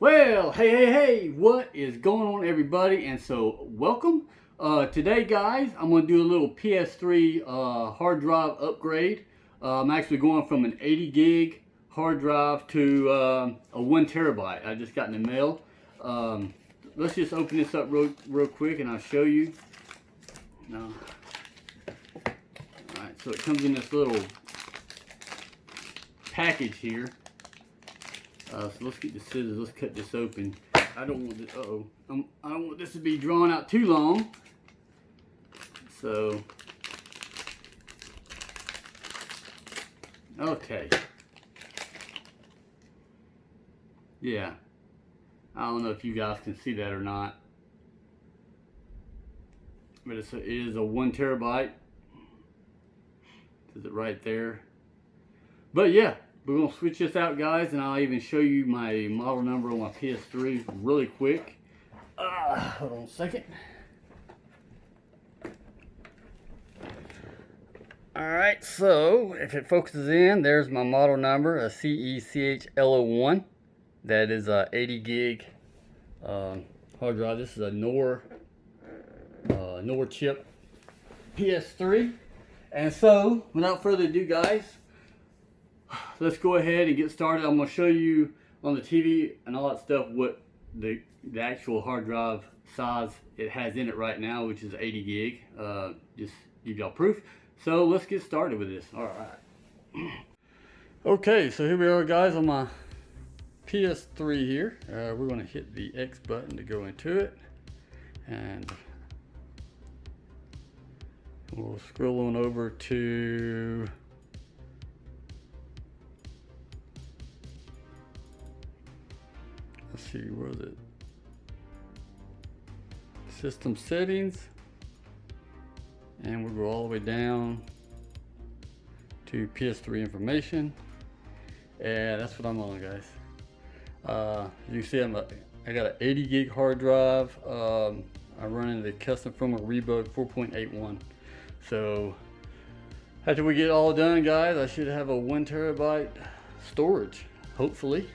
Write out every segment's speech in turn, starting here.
Well, hey, what is going on, everybody? And so, welcome. Today, guys, I'm going to do a little PS3 hard drive upgrade. I'm actually going from an 80 gig hard drive to a 1 terabyte. I just got in the mail. Let's just open this up real quick and I'll show you. Alright, so it comes in this little package here. So let's get the scissors. Let's cut this open. I don't want this. I don't want this to be drawn out too long. So, okay. Yeah. I don't know if you guys can see that or not, but it is a 1 terabyte. Is it right there? But yeah. We're going to switch this out, guys, and I'll even show you my model number on my PS3 really quick. Hold on a second. Alright, so if it focuses in, there's my model number, a CECHL01. That is a 80 gig hard drive. This is a NOR chip PS3. And so, without further ado, guys, let's go ahead and get started. I'm going to show you on the TV and all that stuff what the actual hard drive size it has in it right now, which is 80 gig. Just give y'all proof. So let's get started with this. Alright. Okay, so here we are, guys, on my PS3 here. We're going to hit the X button to go into it. And we'll scroll on over to... Let's see, where is it? System settings. And we'll go all the way down to PS3 information. And that's what I'm on, guys. You can see I got an 80 gig hard drive. I'm running the custom firmware Rebug 4.81. So after we get all done, guys, I should have a 1 terabyte storage, hopefully.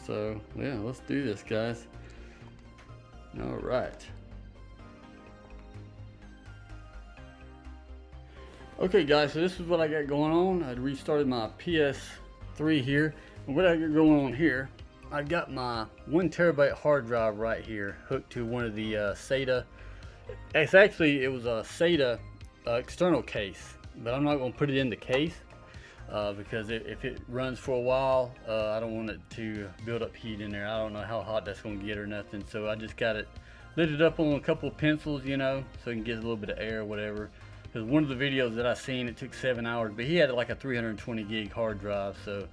So yeah, let's do this, guys. All right. Okay, guys, so this is what I got going on. I restarted my PS3 here. And what I got going on here, I've got my 1 terabyte hard drive right here hooked to one of the SATA. It was a SATA external case, but I'm not going to put it in the case. Because if it runs for a while, I don't want it to build up heat in there. I don't know how hot that's going to get or nothing. So I just got it lit up on a couple of pencils, you know, so it can get a little bit of air or whatever. Because one of the videos that I seen, it took 7 hours, but he had like a 320 gig hard drive. So,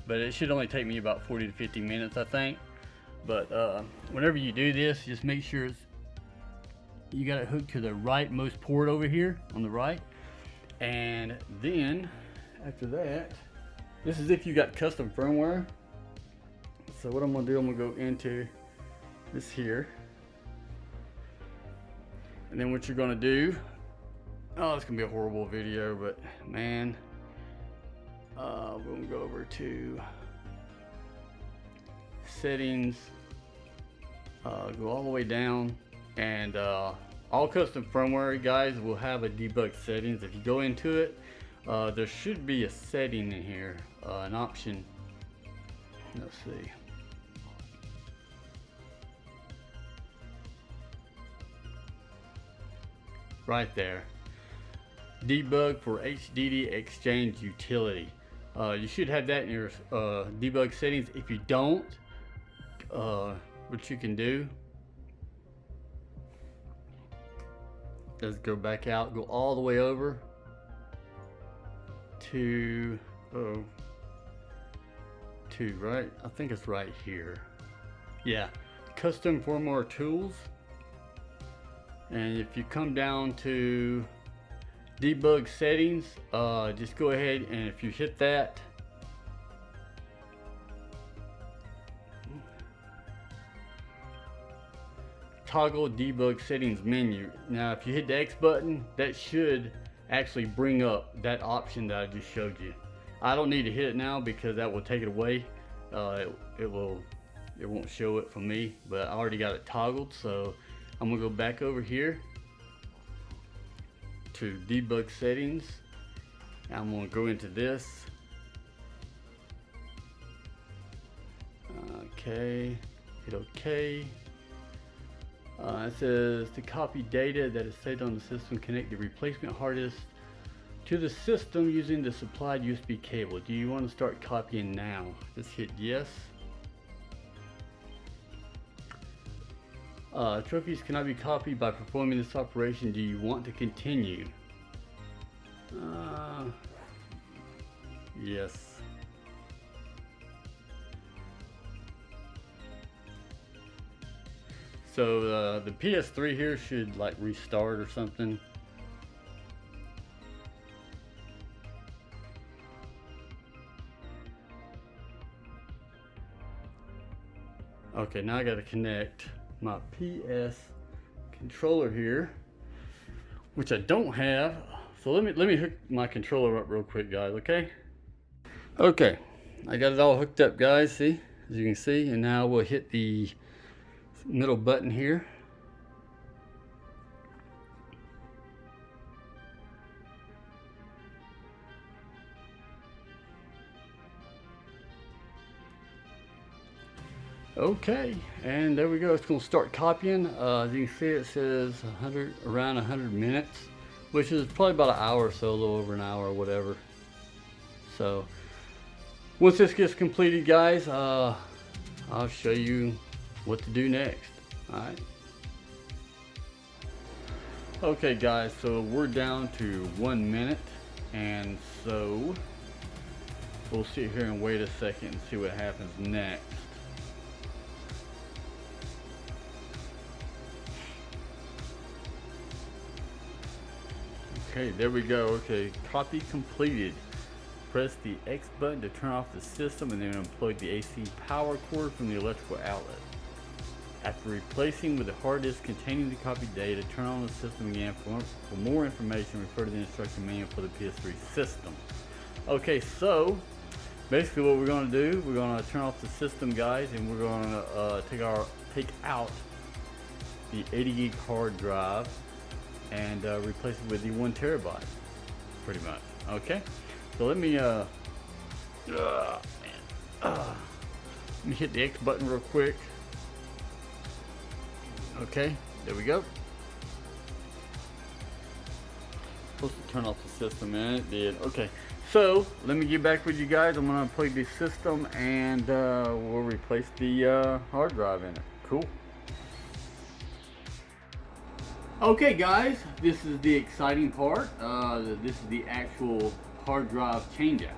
but it should only take me about 40 to 50 minutes, I think. But whenever you do this, just make sure you got it hooked to the rightmost port over here on the right. And then after that, this is if you got custom firmware. So what I'm gonna do, I'm gonna go into this here, and then what you're gonna do, it's gonna be a horrible video, but man, we're gonna go over to settings, go all the way down, and all custom firmware, guys, will have a debug settings. If you go into it, there should be a setting in here, an option. Let's see. Right there. Debug for HDD exchange utility. You should have that in your debug settings. If you don't, what you can do is go back out, go all the way over to right? I think it's right here. Yeah, custom firmware tools. And if you come down to debug settings, just go ahead and if you hit that, toggle debug settings menu. Now if you hit the X button, that should actually bring up that option that I just showed you. I don't need to hit it now because that will take it away. It will it won't show it for me, but I already got it toggled. So I'm gonna go back over here to debug settings. I'm gonna go into this. Okay, hit OK. It says to copy data that is saved on the system, connect the replacement hard disk to the system using the supplied USB cable. Do you want to start copying now? Just hit yes. Trophies cannot be copied by performing this operation. Do you want to continue? Yes. So the PS3 here should like restart or something. Okay, now I gotta connect my PS controller here, which I don't have. So let me hook my controller up real quick, guys, okay? Okay, I got it all hooked up, guys, see? As you can see, and now we'll hit the middle button here. Okay, and there we go. It's going to start copying. As you can see, it says around 100 minutes, which is probably about an hour or so, a little over an hour or whatever. So once this gets completed, guys, I'll show you what to do next. Alright. Okay, guys, so we're down to 1 minute, and so we'll sit here and wait a second and see what happens next. Okay, there we go. Okay, copy completed. Press the X button to turn off the system and then unplug the AC power cord from the electrical outlet. After replacing with the hard disk containing the copied data, turn on the system again. For more information, refer to the instruction manual for the PS3 system. Okay, so basically what we're going to do, we're going to turn off the system, guys, and we're going to take out the 80 gig hard drive and replace it with the 1 terabyte, pretty much. Okay, so let me let me hit the X button real quick. Okay, there we go. Supposed to turn off the system, and it did. Okay, so let me get back with you guys. I'm gonna unplug the system and we'll replace the hard drive in it. Cool. Okay, guys, this is the exciting part. This is the actual hard drive changeout.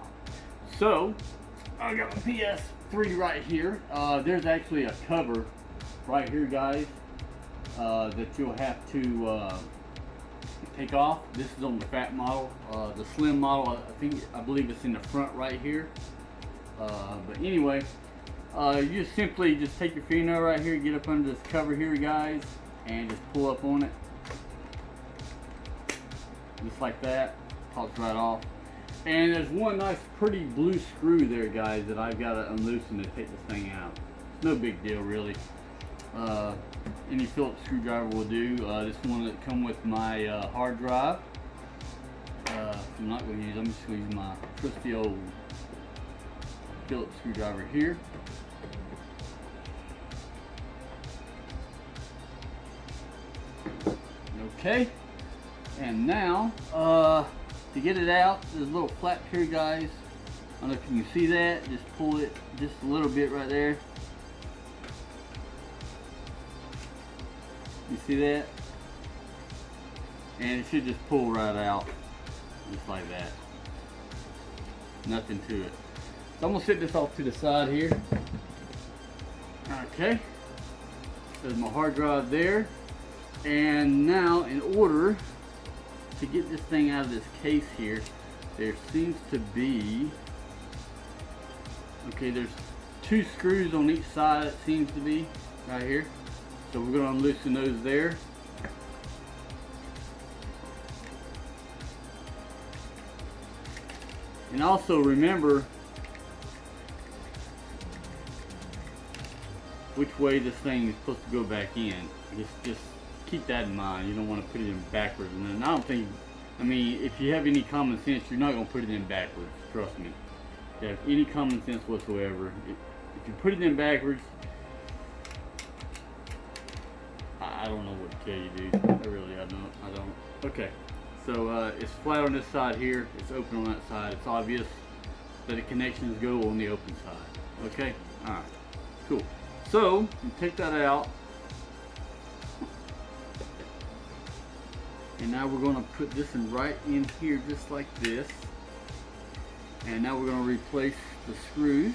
So I got my PS3 right here. There's actually a cover right here, guys, that you'll have to take off. This is on the fat model. The slim model, I believe it's in the front right here. But anyway, you just simply take your fingernail right here, get up under this cover here, guys, and just pull up on it. Just like that, pops right off. And there's one nice pretty blue screw there, guys, that I've got to unloosen to take this thing out. It's no big deal, really. Any Phillips screwdriver will do. This one that come with my hard drive. I'm not going to use. I'm just going to use my trusty old Phillips screwdriver here. Okay. And now, to get it out, there's a little flap here, guys. I don't know if you can see that. Just pull it just a little bit right there. You see that? And it should just pull right out, just like that. Nothing to it. So I'm gonna set this off to the side here. Okay. There's my hard drive there. And now, in order to get this thing out of this case here, there seems to be, okay, there's 2 screws on each side, it seems to be, right here. So we're going to loosen those there. And also remember, which way this thing is supposed to go back in. Just keep that in mind. You don't want to put it in backwards. And then I don't think, I mean, if you have any common sense, you're not going to put it in backwards. Trust me. If you have any common sense whatsoever, if you put it in backwards, I don't know what to tell you, dude. I don't. Okay. So it's flat on this side here. It's open on that side. It's obvious that the connections go on the open side. Okay? Alright. Cool. So, you take that out. And now we're going to put this in right in here just like this. And now we're going to replace the screws.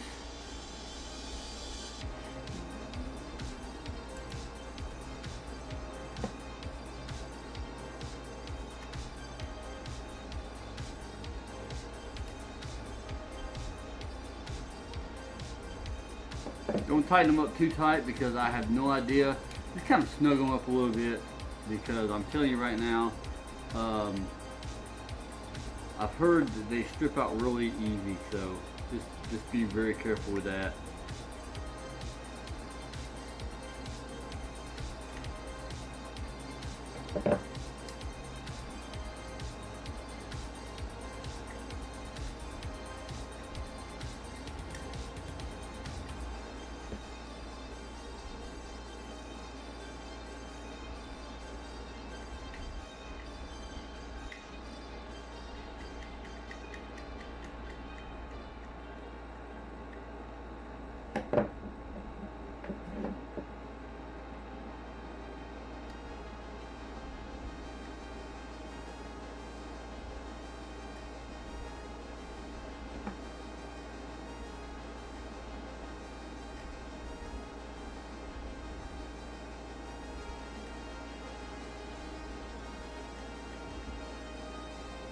Don't tighten them up too tight because I have no idea. Just kind of snug them up a little bit because I'm telling you right now, I've heard that they strip out really easy, so just be very careful with that.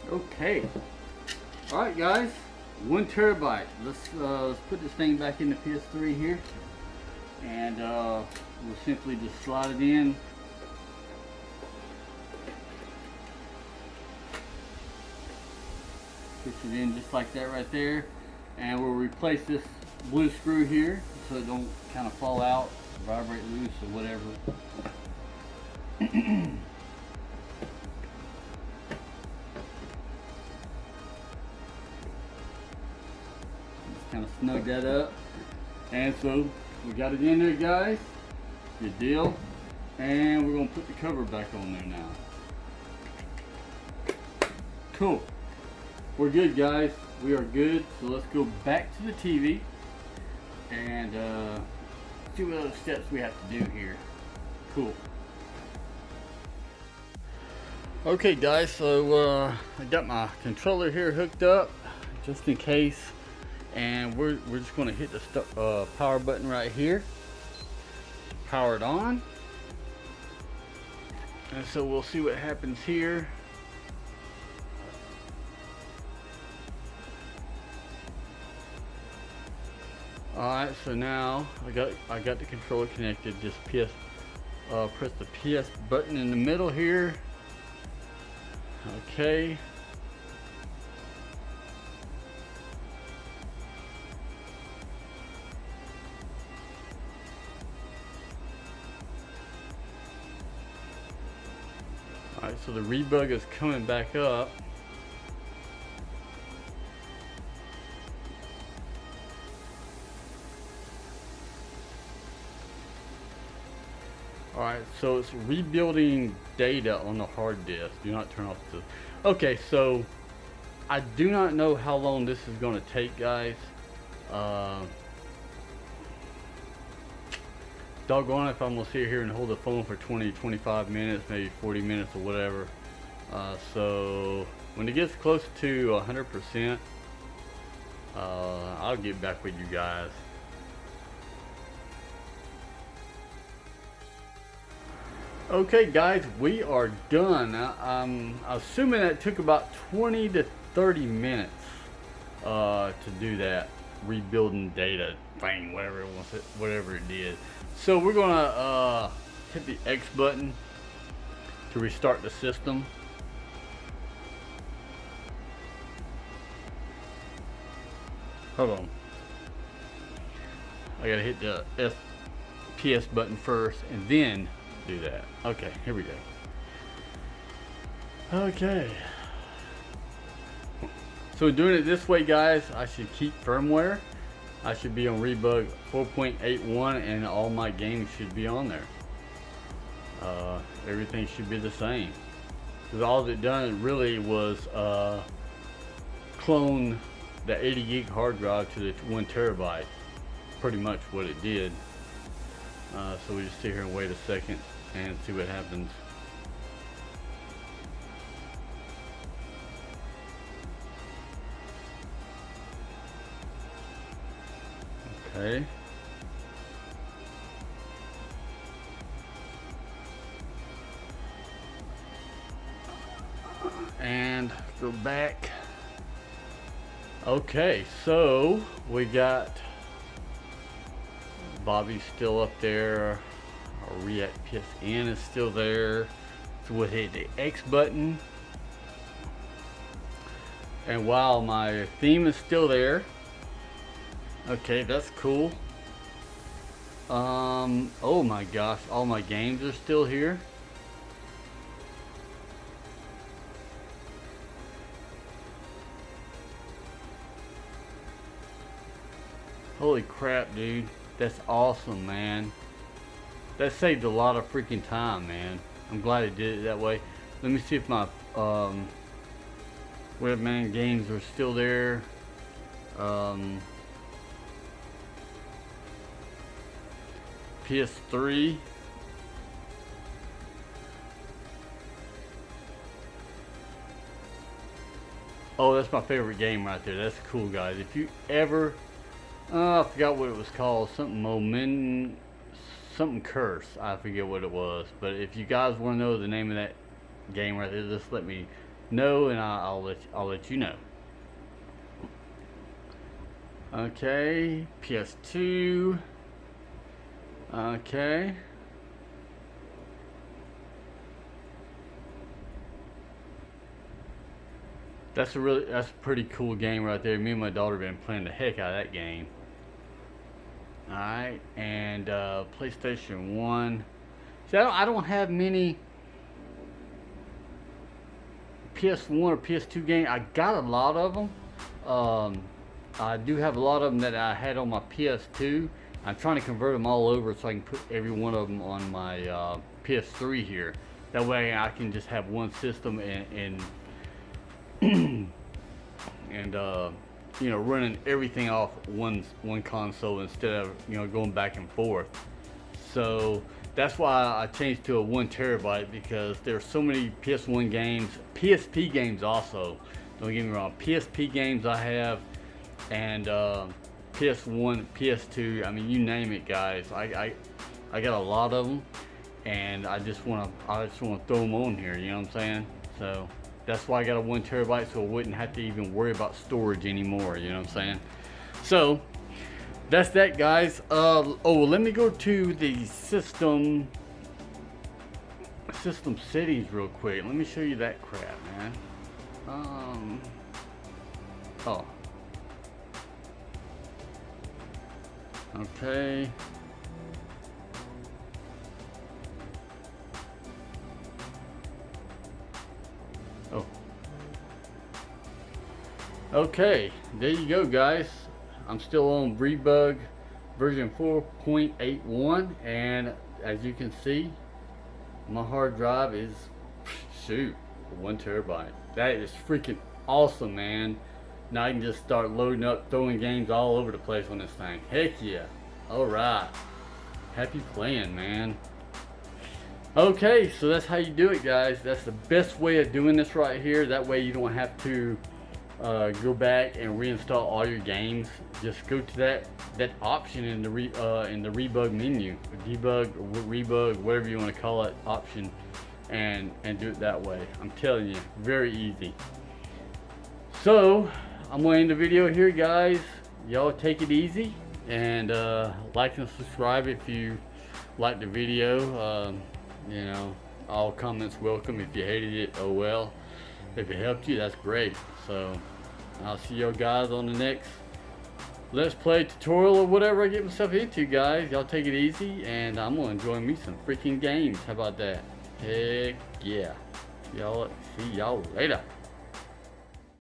Okay. Alright guys, 1 terabyte. Let's put this thing back in the PS3 here. And we'll simply just slide it in. Push it in just like that right there. And we'll replace this blue screw here so it don't kind of fall out, vibrate loose or whatever. Kind of snug that up, and so we got it in there, guys. Good deal. And we're gonna put the cover back on there now. Cool. We're good, guys. We are good. So let's go back to the TV and see what other steps we have to do here. Cool. Okay, guys. So I got my controller here hooked up just in case. And we're just going to hit the power button right here, power it on, and so we'll see what happens here. Alright, so now I got the controller connected. Just press the PS button in the middle here. Okay. Alright, so the rebug is coming back up. Alright, so it's rebuilding data on the hard disk. Do not turn off the... Okay, so I do not know how long this is going to take, guys. Doggone if I'm gonna sit here and hold the phone for 20-25 minutes, maybe 40 minutes or whatever. So when it gets close to 100%, I'll get back with you guys. Okay guys, we are done. I'm assuming that took about 20 to 30 minutes to do that rebuilding data thing, whatever it did. So we're gonna hit the X button to restart the system. Hold on. I gotta hit the PS button first and then do that. Okay, here we go. Okay. So doing it this way, guys, I should keep firmware. I should be on Rebug 4.81 and all my games should be on there. Everything should be the same. Because all it done really was clone the 80 gig hard drive to the 1 terabyte. Pretty much what it did. So we just sit here and wait a second and see what happens. Okay. And go back. Okay, so we got Bobby's still up there. Our React PSN is still there. So we'll hit the X button. And while my theme is still there. Okay, that's cool. Oh my gosh, all my games are still here. Holy crap, dude. That's awesome, man. That saved a lot of freaking time, man. I'm glad it did it that way. Let me see if my Webman games are still there. PS3. Oh, that's my favorite game right there. That's cool, guys. If you ever, I forgot what it was called. Something something curse. I forget what it was. But if you guys want to know the name of that game right there, just let me know, and I'll let you know. Okay, PS2. Okay. That's a pretty cool game right there. Me and my daughter have been playing the heck out of that game. Alright, and PlayStation 1. See, I don't have many PS1 or PS2 games. I got a lot of them. I do have a lot of them that I had on my PS2. I'm trying to convert them all over so I can put every one of them on my PS3 here. That way I can just have one system and you know, running everything off one console instead of, you know, going back and forth. So that's why I changed to a 1 terabyte, because there's so many PS1 games, PSP games also. Don't get me wrong, PSP games I have, and PS1, PS2. I mean, you name it, guys. I got a lot of them, and I just want to throw them on here. You know what I'm saying? So that's why I got a 1 terabyte, so I wouldn't have to even worry about storage anymore. You know what I'm saying? So that's that, guys. Oh, let me go to the system settings real quick. Let me show you that crap, man. Oh. Okay. Oh. Okay, there you go, guys. I'm still on Rebug version 4.81, and as you can see, my hard drive is, shoot, 1 terabyte. That is freaking awesome, man. Now I can just start loading up, throwing games all over the place on this thing. Heck yeah. Alright. Happy playing, man. Okay, so that's how you do it, guys. That's the best way of doing this right here. That way you don't have to go back and reinstall all your games. Just go to that option in the Rebug menu, debug, Rebug, whatever you want to call it, option, and do it that way. I'm telling you, very easy. So I'm going to end the video here, guys. Y'all take it easy, and like and subscribe if you like the video. You know, all comments welcome. If you hated it, oh well. If it helped you, that's great. So I'll see y'all guys on the next let's play tutorial or whatever I get myself into, guys. Y'all take it easy, and I'm gonna enjoy me some freaking games. How about that? Heck yeah. See y'all later.